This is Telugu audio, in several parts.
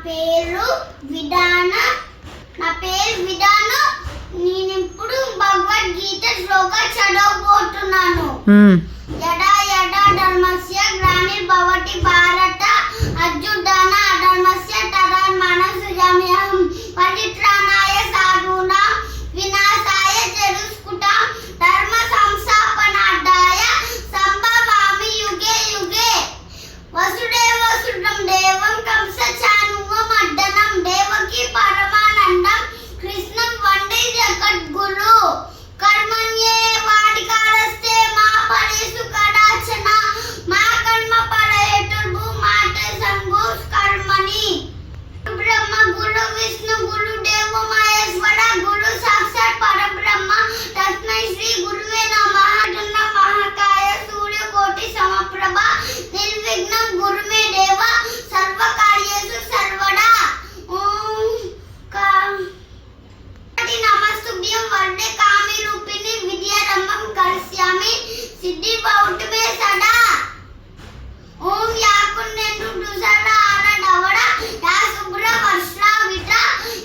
పేరు విధాన నేను ఇప్పుడు భగవద్గీత శ్లోక చదవబోతున్నాను. యదా యదా ధర్మస్య గ్లానిర్భవతి భారత అభ్యుత్థాన అధర్మస్య తదాత్మానం సృజామ్యహం పరిత్రాణాయ సాధూనాం వినాశాయ చ దుష్కృతాం ధర్మ సంస్థాపనార్థాయ సంభవామి యుగే యుగే. వసుదేవ సుతం దేవం కంసచానూరమర్దనం దేవకీ పరమానందం కృష్ణం వందే జగద్గురు. కర్మణ్యే వాటికారస్తే మా ఫలేషు కదాచన మా కర్మ ఫలహేతుర్భూ మాతే సంగోస్ కర్మణి. బ్రహ్మ గురు విష్ణు గురు దేవ మహేశ్వర గురు సాక్షాత్ పరబ్రహ్మ తస్మై శ్రీ గురువే నమః. జన్న మహాకాయ సూర్యకోటి సమప్రభ నిర్విఘ్నం గురు మే దేవ సర్వకార్యేషు సర్వదా. నమస్తుభ్యం వరదే కామి రూపిణి విద్యారంభం కరిష్యామి సిద్ధి భవతు మే సదా. ఓం యాకుండెందు దుసర ఆరడవడ యా శుభ్ర వస్త్రావిత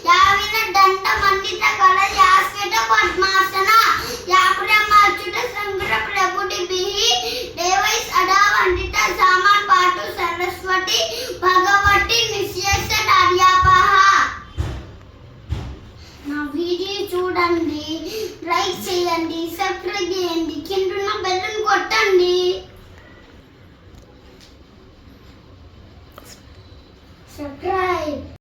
యా విన దండ మండిత కళ యా స్వేత పద్మాసన యా బ్రహ్మచ్యుత సంగ్ర ప్రభుడిభిః దేవై సదా వందిత సామాన్ పాటు సరస్వతి భగవతి నిశ్చేష కార్యాపహ. నా వీడియో చూడండి, లైక్ చేయండి, సబ్స్క్రైబ్ చేయండి, కింద బెల్లును కొట్టండి. సబ్స్క్రైబ్